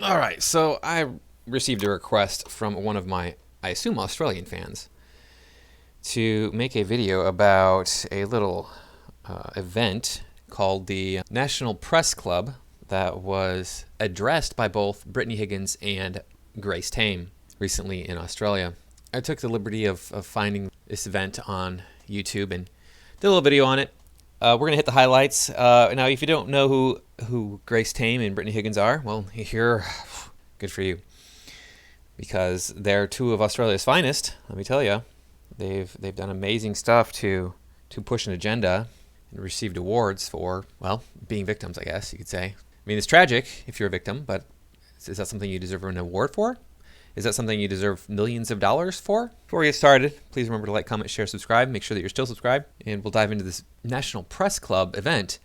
All right, so I received a request from one of my, I assume, Australian fans to make a video about a little event called the National Press Club that was addressed by both Brittany Higgins and Grace Tame recently in Australia. I took the liberty of finding this event on YouTube and did a little video on it. We're going to hit the highlights. Now, if you don't know who Grace Tame and Brittany Higgins are, well, you're good for you. Because they're two of Australia's finest, let me tell you. They've done amazing stuff to push an agenda and received awards for, well, being victims, I guess you could say. I mean, it's tragic if you're a victim, but is that something you deserve an award for? Is that something you deserve millions of dollars for? Before we get started, please remember to like, comment, share, subscribe. Make sure that you're still subscribed. And we'll dive into this National Press Club event,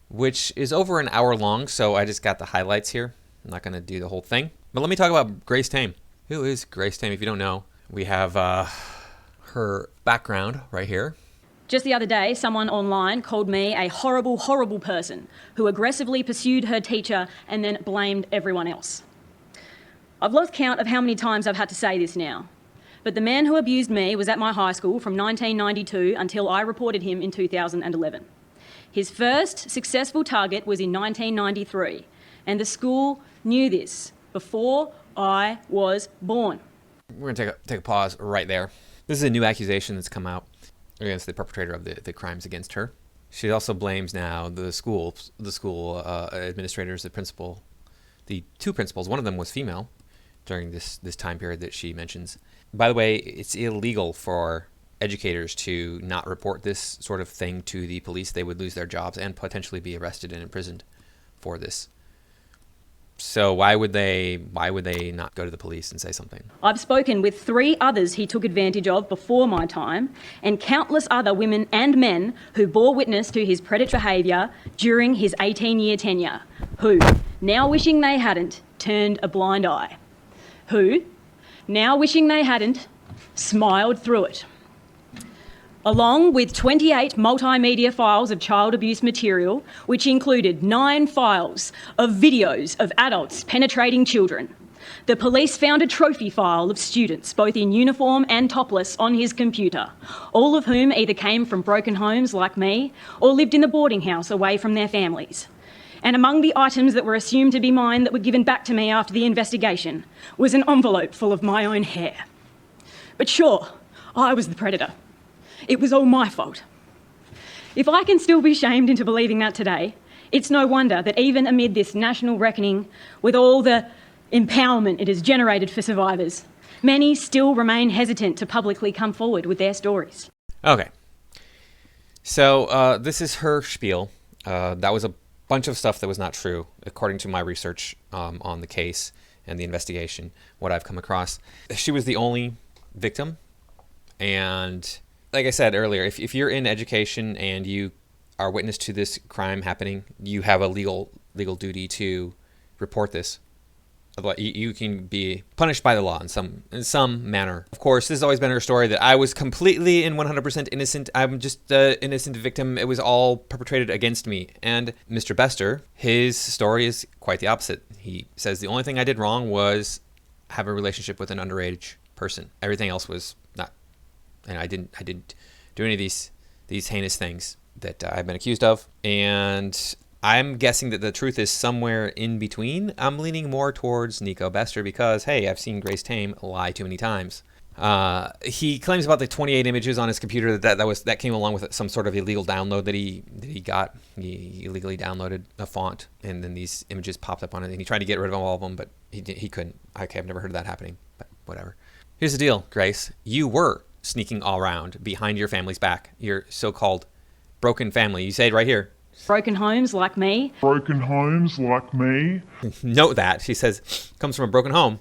which is over an hour long, so I just got the highlights here. I'm not going to do the whole thing. But let me talk about Grace Tame. Who is Grace Tame? If you don't know, we have her background right here. Just the other day, someone online called me a horrible, horrible person who aggressively pursued her teacher and then blamed everyone else. I've lost count of how many times I've had to say this now, but the man who abused me was at my high school from 1992 until I reported him in 2011. His first successful target was in 1993, and the school knew this before I was born. We're going to take a pause right there. This is a new accusation that's come out against the perpetrator of the crimes against her. She also blames now the school administrators, the principal, the two principals. One of them was female during this time period that she mentions. By the way, it's illegal for educators to not report this sort of thing to the police. They would lose their jobs and potentially be arrested and imprisoned for this. So why would they not go to the police and say something? I've spoken with 3 others he took advantage of before my time, and countless other women and men who bore witness to his predatory behaviour during his 18-year tenure, who, now wishing they hadn't, turned a blind eye. Who, now wishing they hadn't, smiled through it. Along with 28 multimedia files of child abuse material, which included 9 files of videos of adults penetrating children. The police found a trophy file of students, both in uniform and topless, on his computer, all of whom either came from broken homes like me or lived in a boarding house away from their families. And among the items that were assumed to be mine that were given back to me after the investigation was an envelope full of my own hair. But sure, I was the predator. It was all my fault. If I can still be shamed into believing that today, it's no wonder that even amid this national reckoning with all the empowerment it has generated for survivors, many still remain hesitant to publicly come forward with their stories. Okay. So this is her spiel. That was a bunch of stuff that was not true, according to my research on the case and the investigation, what I've come across. She was the only victim, and like I said earlier, if you're in education and you are witness to this crime happening, you have a legal duty to report this. Otherwise, you can be punished by the law in some manner. Of course, this has always been her story that I was completely and 100% innocent. I'm just an innocent victim. It was all perpetrated against me. And Mr. Bester, his story is quite the opposite. He says the only thing I did wrong was have a relationship with an underage person. Everything else was not. And I didn't do any of these heinous things that I've been accused of. And I'm guessing that the truth is somewhere in between. I'm leaning more towards Nico Bester because, hey, I've seen Grace Tame lie too many times. He claims about the 28 images on his computer that came along with some sort of illegal download that he got. He illegally downloaded a font, and then these images popped up on it, and he tried to get rid of all of them, but he couldn't. Okay, I've never heard of that happening, but whatever. Here's the deal, Grace. You were sneaking all around behind your family's back, your so-called broken family. You say it right here. Broken homes like me. Broken homes like me. Note that. She says, comes from a broken home.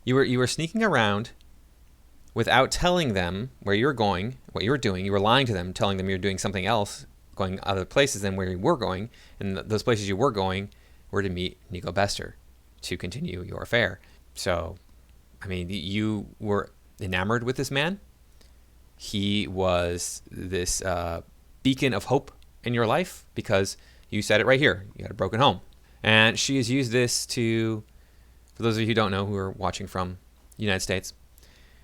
You were sneaking around without telling them where you were going, what you were doing. You were lying to them, telling them you were doing something else, going other places than where you were going. And those places you were going were to meet Nico Bester to continue your affair. So, I mean, you were enamored with this man. He was this beacon of hope in your life because you said it right here. You had a broken home. And she has used this to For those of you who don't know, who are watching from the United States,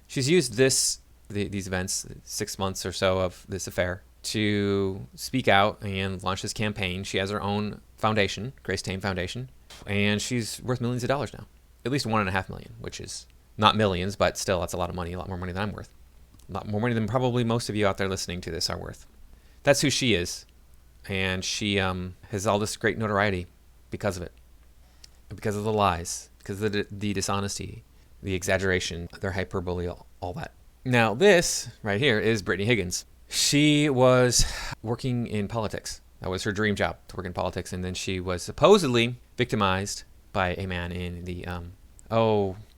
she's used these events, 6 months or so of this affair, to speak out and launch this campaign. She has her own foundation, Grace Tame Foundation, and she's worth millions of dollars now. At least $1.5 million, which is not millions, but still, that's a lot of money, a lot more money than I'm worth. A lot more money than probably most of you out there listening to this are worth. That's who she is, and she has all this great notoriety because of it, because of the lies, because of the dishonesty, the exaggeration, their hyperbole, all that. Now, this right here is Brittany Higgins. She was working in politics. That was her dream job, to work in politics. And then she was supposedly victimized by a man in the,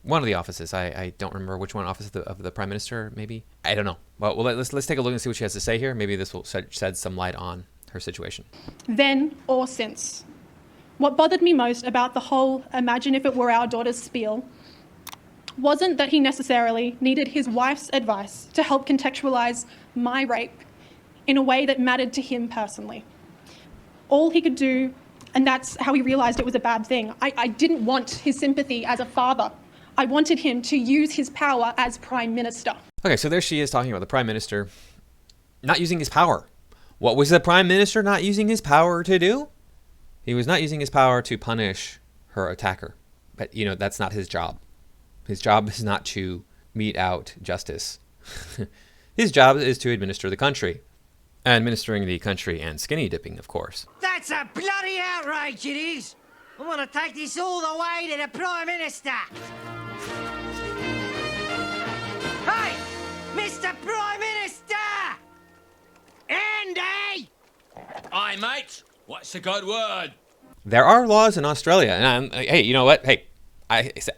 one of the offices. I don't remember which one, office of the Prime Minister, maybe? I don't know. Well, let's take a look and see what she has to say here. Maybe this will shed some light on her situation. Then or since. What bothered me most about the whole imagine if it were our daughter's spiel wasn't that he necessarily needed his wife's advice to help contextualize my rape in a way that mattered to him personally. All he could do, and that's how he realized it was a bad thing. I didn't want his sympathy as a father. I wanted him to use his power as Prime Minister. Okay, so there she is talking about the Prime Minister not using his power. What was the Prime Minister not using his power to do? He was not using his power to punish her attacker. But, that's not his job. His job is not to mete out justice. His job is to administer the country. Administering the country and skinny dipping, of course. That's a bloody outrage, it is! I want to take this all the way to the Prime Minister! Hey! Mr. Prime Minister! Andy! Aye, mate. What's a good word? There are laws in Australia. And hey, you know what? Hey,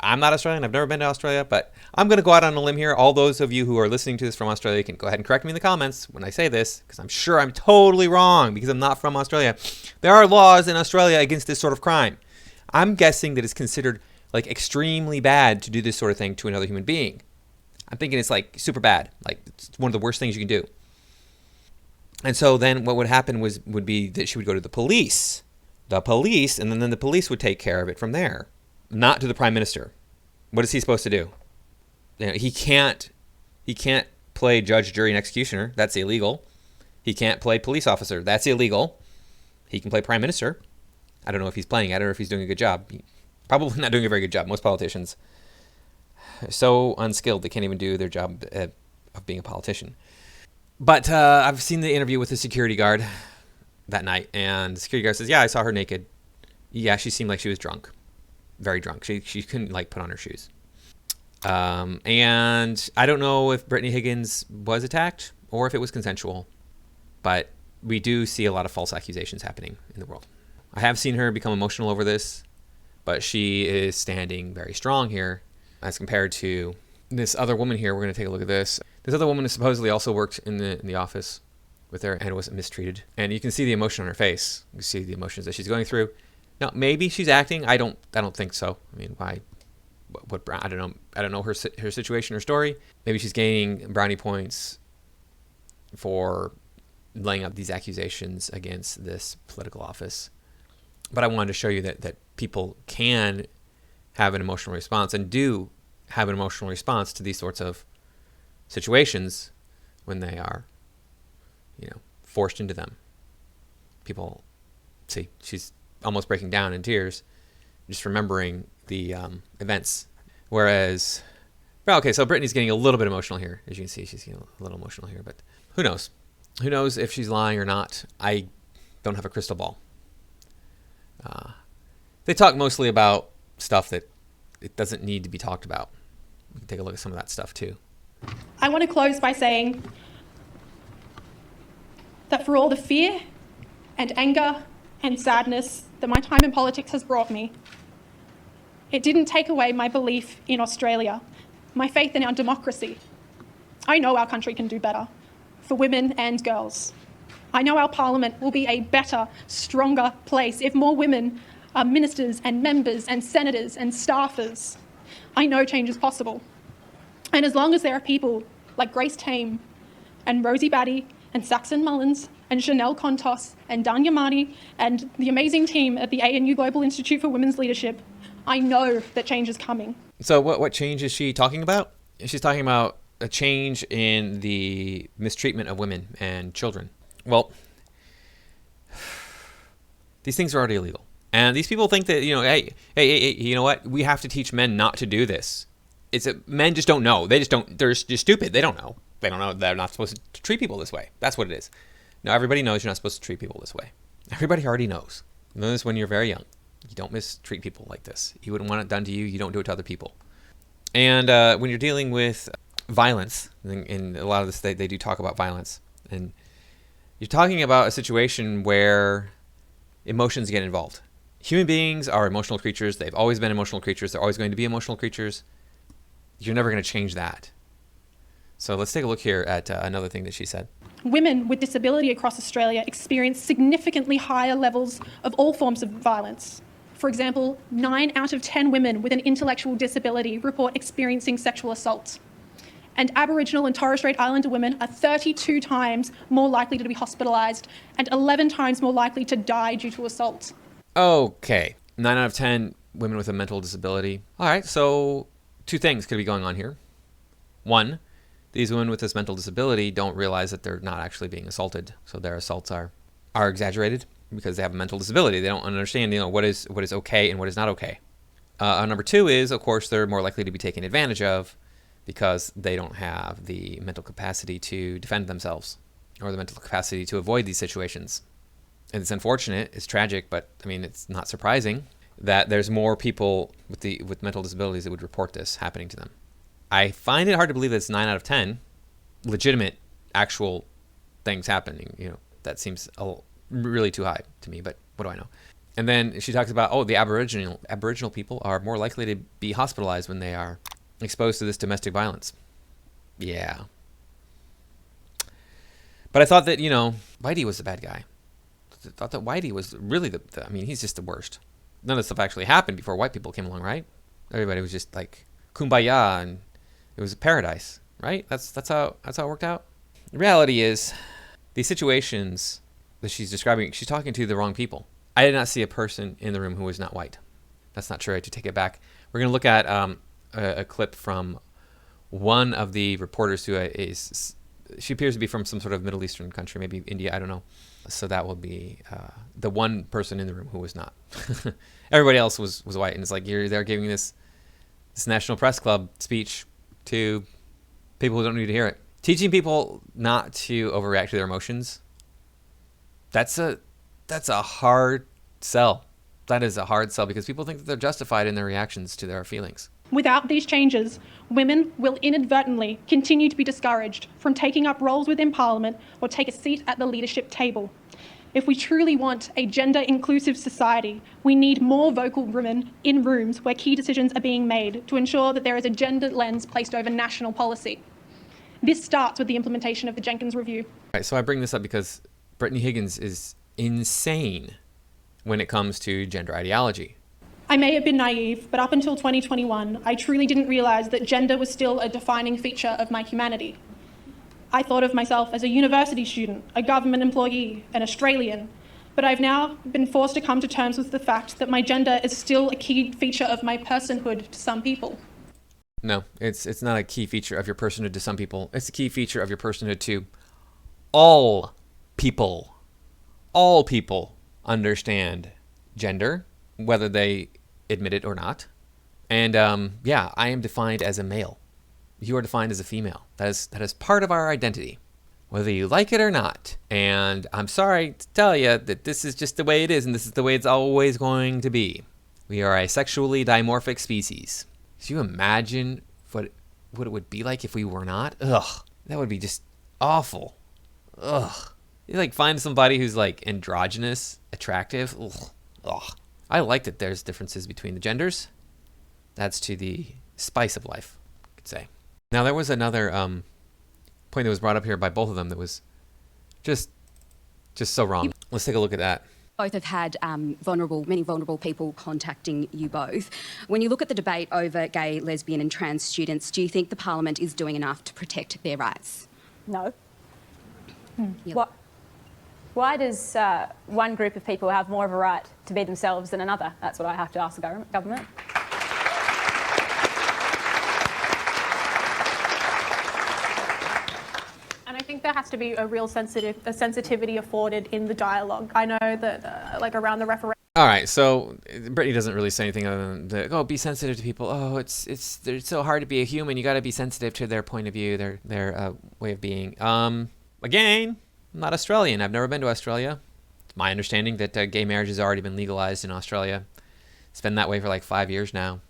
I'm not Australian. I've never been to Australia, but I'm going to go out on a limb here. All those of you who are listening to this from Australia can go ahead and correct me in the comments when I say this, because I'm sure I'm totally wrong because I'm not from Australia. There are laws in Australia against this sort of crime. I'm guessing that it's considered like extremely bad to do this sort of thing to another human being. I'm thinking it's like super bad. Like it's one of the worst things you can do. And so then what would happen would be that she would go to the police, and then the police would take care of it from there. Not to the Prime Minister. What is he supposed to do? He can't play judge, jury, and executioner. That's illegal. He can't play police officer. That's illegal. He can play Prime Minister. I don't know if he's playing. I don't know if he's doing a good job. Probably not doing a very good job. Most politicians are so unskilled they can't even do their job of being a politician. But I've seen the interview with the security guard that night, and the security guard says, yeah, I saw her naked. Yeah, she seemed like she was drunk. Very drunk. She couldn't put on her shoes. And I don't know if Brittany Higgins was attacked or if it was consensual, but we do see a lot of false accusations happening in the world. I have seen her become emotional over this, but she is standing very strong here as compared to this other woman here. We're going to take a look at this. This other woman supposedly also worked in the office with her and was mistreated. And you can see the emotion on her face. You see the emotions that she's going through. Now, maybe she's acting. I don't think so. I mean, why? What? I don't know. I don't know her situation, her story. Maybe she's gaining brownie points for laying up these accusations against this political office. But I wanted to show you that people can have an emotional response and do have an emotional response to these sorts of situations when they are, forced into them. People, see, she's almost breaking down in tears, just remembering the events. Whereas, well, okay, so Brittany's getting a little bit emotional here. As you can see, she's getting a little emotional here, but who knows? Who knows if she's lying or not? I don't have a crystal ball. They talk mostly about stuff that it doesn't need to be talked about. We can take a look at some of that stuff too. I want to close by saying that for all the fear and anger and sadness that my time in politics has brought me, it didn't take away my belief in Australia, my faith in our democracy. I know our country can do better for women and girls. I know our parliament will be a better, stronger place if more women are ministers and members and senators and staffers. I know change is possible. And as long as there are people like Grace Tame and Rosie Batty and Saxon Mullins and Chanel Contos and Danya Marty and the amazing team at the ANU Global Institute for Women's Leadership, I know that change is coming. So what change is she talking about? She's talking about a change in the mistreatment of women and children. Well, these things are already illegal. And these people think that, hey, you know what? We have to teach men not to do this. Men just don't know. They're just stupid. They don't know. They don't know they're not supposed to treat people this way. That's what it is. Now, everybody knows you're not supposed to treat people this way. Everybody already knows. You know this when you're very young. You don't mistreat people like this. You wouldn't want it done to you. You don't do it to other people. And when you're dealing with violence, in a lot of this, they do talk about violence. And you're talking about a situation where emotions get involved. Human beings are emotional creatures. They've always been emotional creatures. They're always going to be emotional creatures. You're never going to change that. So let's take a look here at another thing that she said. Women with disability across Australia experience significantly higher levels of all forms of violence. For example, 9 out of 10 women with an intellectual disability report experiencing sexual assault. And Aboriginal and Torres Strait Islander women are 32 times more likely to be hospitalised and 11 times more likely to die due to assault. Okay, 9 out of 10 women with a mental disability. All right, so 2 things could be going on here. 1, these women with this mental disability don't realize that they're not actually being assaulted, so their assaults are exaggerated because they have a mental disability. They don't understand, what is okay and what is not okay. Number 2 is, of course, they're more likely to be taken advantage of because they don't have the mental capacity to defend themselves or the mental capacity to avoid these situations. And it's unfortunate, it's tragic, but it's not surprising that there's more people with mental disabilities that would report this happening to them. I find it hard to believe that it's 9 out of 10 legitimate, actual things happening. That seems really too high to me, but what do I know? And then she talks about, the Aboriginal people are more likely to be hospitalized when they are exposed to this domestic violence. Yeah. But I thought that, Whitey was the bad guy. I thought that Whitey was really he's just the worst. None of this stuff actually happened before white people came along, right? Everybody was just like kumbaya and it was a paradise, right? That's how it worked out. The reality is, these situations that she's describing, she's talking to the wrong people. I did not see a person in the room who was not white. That's not true. I have to take it back. We're going to look at a clip from one of the reporters who she appears to be from some sort of Middle Eastern country, maybe India, I don't know. So that will be the one person in the room who was not. Everybody else was white, and it's like they're giving this National Press Club speech to people who don't need to hear it. Teaching people not to overreact to their emotions, that's a hard sell. That is a hard sell because people think that they're justified in their reactions to their feelings. Without these changes, women will inadvertently continue to be discouraged from taking up roles within Parliament or take a seat at the leadership table. If we truly want a gender-inclusive society, we need more vocal women in rooms where key decisions are being made to ensure that there is a gender lens placed over national policy. This starts with the implementation of the Jenkins Review. Right, so I bring this up because Brittany Higgins is insane when it comes to gender ideology. I may have been naive, but up until 2021, I truly didn't realise that gender was still a defining feature of my humanity. I thought of myself as a university student, a government employee, an Australian, but I've now been forced to come to terms with the fact that my gender is still a key feature of my personhood to some people. No, it's not a key feature of your personhood to some people. It's a key feature of your personhood to all people. All people understand gender, whether they admit it or not. And I am defined as a male. You are defined as a female. That is part of our identity, whether you like it or not. And I'm sorry to tell you that this is just the way it is, and this is the way it's always going to be. We are a sexually dimorphic species. Can you imagine what it would be like if we were not? Ugh, that would be just awful. Ugh. You find somebody who's androgynous, attractive. Ugh. Ugh. I like that there's differences between the genders. That's to the spice of life, I could say. Now, there was another point that was brought up here by both of them that was just so wrong. Let's take a look at that. Both have had many vulnerable people contacting you both. When you look at the debate over gay, lesbian and trans students, do you think the Parliament is doing enough to protect their rights? No. Yep. What? Why does one group of people have more of a right to be themselves than another? That's what I have to ask the government. And I think there has to be a real sensitivity afforded in the dialogue. I know that, like around the referendum. All right, so Brittany doesn't really say anything other than, be sensitive to people. Oh, it's so hard to be a human. You got to be sensitive to their point of view, their way of being. Again, I'm not Australian. I've never been to Australia. It's my understanding that gay marriage has already been legalized in Australia. It's been that way for like 5 years now.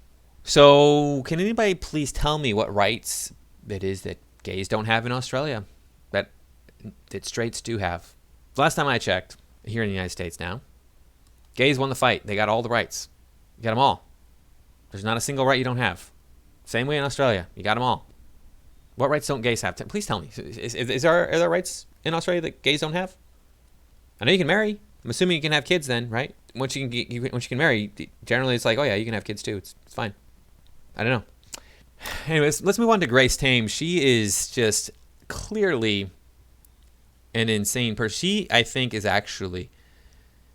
So can anybody please tell me what rights it is that gays don't have in Australia that straights do have? Last time I checked, here in the United States now, gays won the fight. They got all the rights. You got them all. There's not a single right you don't have. Same way in Australia. You got them all. What rights don't gays have? Please tell me. Are there rights in Australia that gays don't have? I know you can marry. I'm assuming you can have kids then, right? Once you can marry, generally it's like, oh yeah, you can have kids too. It's fine. I don't know. Anyways, let's move on to Grace Tame. She is just clearly an insane person. She, I think, is actually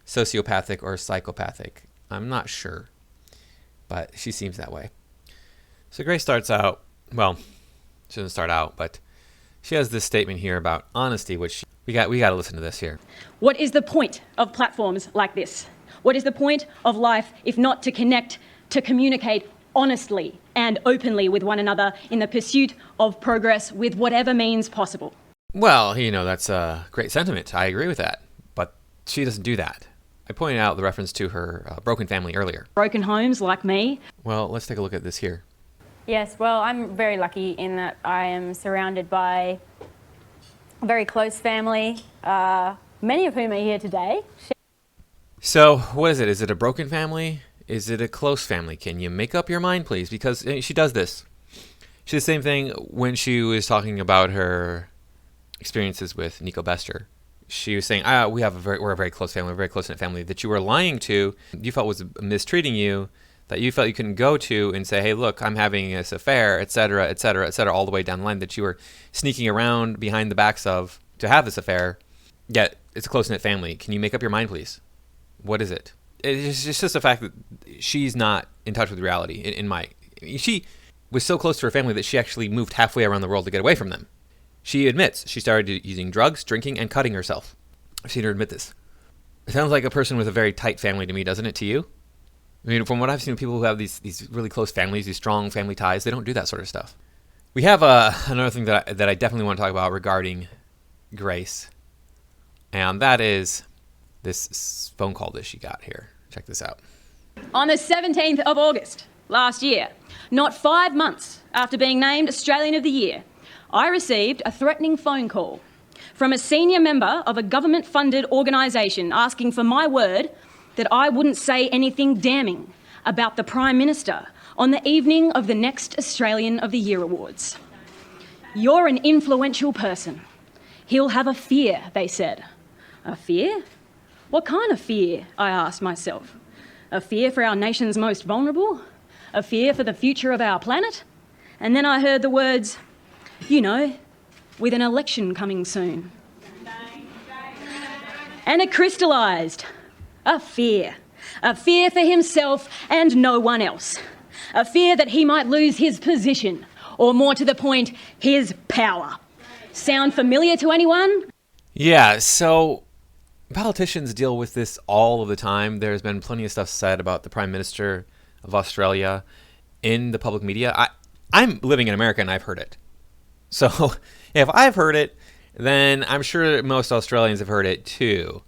sociopathic or psychopathic. I'm not sure, but she seems that way. So Grace starts out, well, she doesn't start out, but she has this statement here about honesty, which we got to listen to this here. What is the point of platforms like this? What is the point of life if not to connect, to communicate honestly and openly with one another in the pursuit of progress with whatever means possible? Well, that's a great sentiment. I agree with that, but she doesn't do that. I pointed out the reference to her broken family earlier. Broken homes like me. Well, let's take a look at this here. Yes, well, I'm very lucky in that I am surrounded by a very close family, many of whom are here today. So, what is it? Is it a broken family? Is it a close family? Can you make up your mind, please? Because she does this. She did the same thing when she was talking about her experiences with Nico Bester. She was saying, we're a very close family, we're a very close-knit family that you were lying to, you felt was mistreating you, that you felt you couldn't go to and say, hey, look, I'm having this affair, etc., etc., etc., all the way down the line, that you were sneaking around behind the backs of to have this affair, yet it's a close-knit family. Can you make up your mind, please? What is it? It's just the fact that she's not in touch with reality. She was so close to her family that she actually moved halfway around the world to get away from them. She admits she started using drugs, drinking, and cutting herself. I've seen her admit this. It sounds like a person with a very tight family to me, doesn't it to you? I mean, from what I've seen, people who have these really close families, these strong family ties, they don't do that sort of stuff. We have another thing that I definitely want to talk about regarding Grace, and that is this phone call that she got here. Check this out. On the 17th of August last year, not 5 months after being named Australian of the Year, I received a threatening phone call from a senior member of a government-funded organisation asking for my word that I wouldn't say anything damning about the Prime Minister on the evening of the next Australian of the Year Awards. You're an influential person. He'll have a fear, they said. A fear? What kind of fear? I asked myself. A fear for our nation's most vulnerable? A fear for the future of our planet? And then I heard the words, with an election coming soon. And it crystallised. A fear for himself and no one else. A fear that he might lose his position, or more to the point, his power. Sound familiar to anyone? Yeah, so politicians deal with this all of the time. There's been plenty of stuff said about the Prime Minister of Australia in the public media. I'm living in America and I've heard it. So if I've heard it, then I'm sure most Australians have heard it too.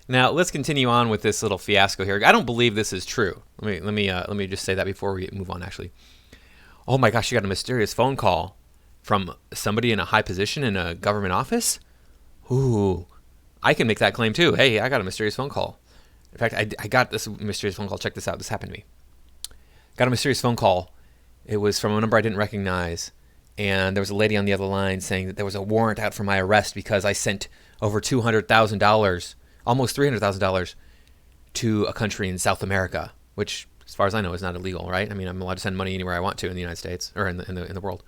Now let's continue on with this little fiasco here. I don't believe this is true. Let me just say that before we move on. Actually, oh my gosh, you got a mysterious phone call from somebody in a high position in a government office. Ooh, I can make that claim too. Hey, I got a mysterious phone call. In fact, I got this mysterious phone call. Check this out. This happened to me. Got a mysterious phone call. It was from a number I didn't recognize. And there was a lady on the other line saying that there was a warrant out for my arrest because I sent over $200,000, almost $300,000, to a country in South America, which, as far as I know, is not illegal, right? I mean, I'm allowed to send money anywhere I want to in the United States or in the world.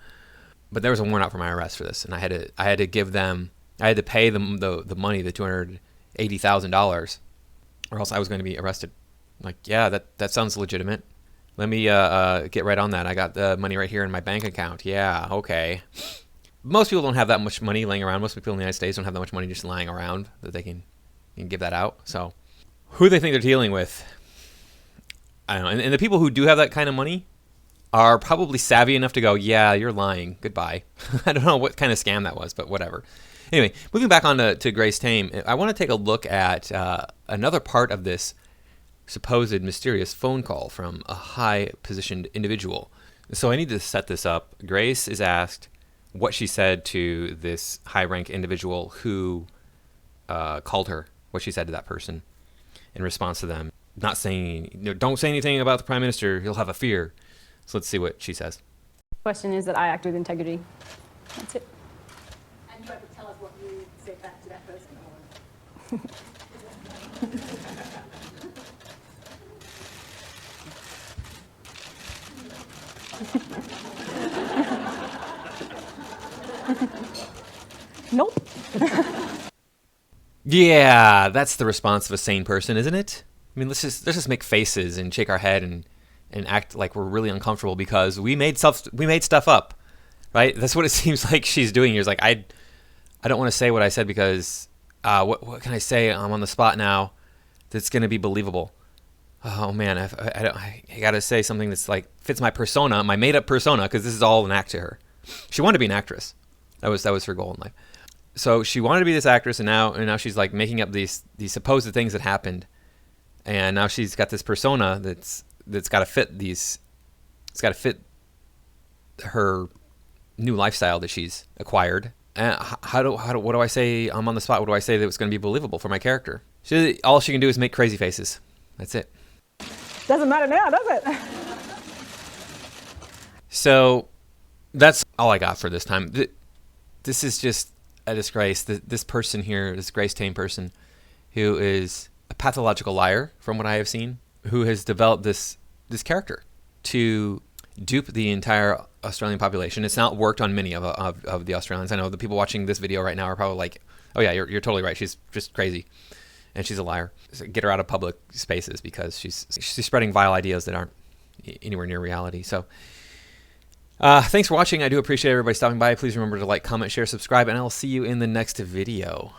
But there was a warrant out for my arrest for this, and I had to pay the money, the $80,000 or else I was going to be arrested. Like, yeah, that sounds legitimate. Let me get right on that. I got the money right here in my bank account. Yeah, okay. Most people don't have that much money laying around. Most people in the United States don't have that much money just lying around that they can give that out. So who they think they're dealing with, I don't know. And the people who do have that kind of money are probably savvy enough to go, yeah, you're lying. Goodbye. I don't know what kind of scam that was, but whatever. Anyway, moving back on to Grace Tame, I want to take a look at another part of this supposed mysterious phone call from a high-positioned individual. So I need to set this up. Grace is asked what she said to this high-rank individual who called her, what she said to that person in response to them not saying, don't say anything about the Prime Minister, he'll have a fear. So let's see what she says. Question is that I act with integrity. That's it. And you have to tell us what you said back to that person. Nope. Yeah, that's the response of a sane person, isn't it? I mean, let's just make faces and shake our head and act like we're really uncomfortable because we made stuff up, right? That's what it seems like she's doing here. Is like I don't want to say what I said because what can I say? I'm on the spot now. That's going to be believable. Oh man, I got to say something that's like fits my persona, my made-up persona, because this is all an act to her. She wanted to be an actress. That was her goal in life. So she wanted to be this actress, and now she's like making up these supposed things that happened, and now she's got this persona that's got to fit these. It's got to fit her new lifestyle that she's acquired. And what do I say? I'm on the spot. What do I say that was going to be believable for my character? All she can do is make crazy faces. That's it. Doesn't matter now, does it? So that's all I got for this time. This is just a disgrace. This person here, this Grace Tame person, who is a pathological liar, from what I have seen, who has developed this character to dupe the entire Australian population. It's not worked on many of the Australians. I know the people watching this video right now are probably like, oh yeah, you're totally right. She's just crazy. And she's a liar. So get her out of public spaces because she's spreading vile ideas that aren't anywhere near reality. So thanks for watching. I do appreciate everybody stopping by. Please remember to like, comment, share, subscribe, and I'll see you in the next video.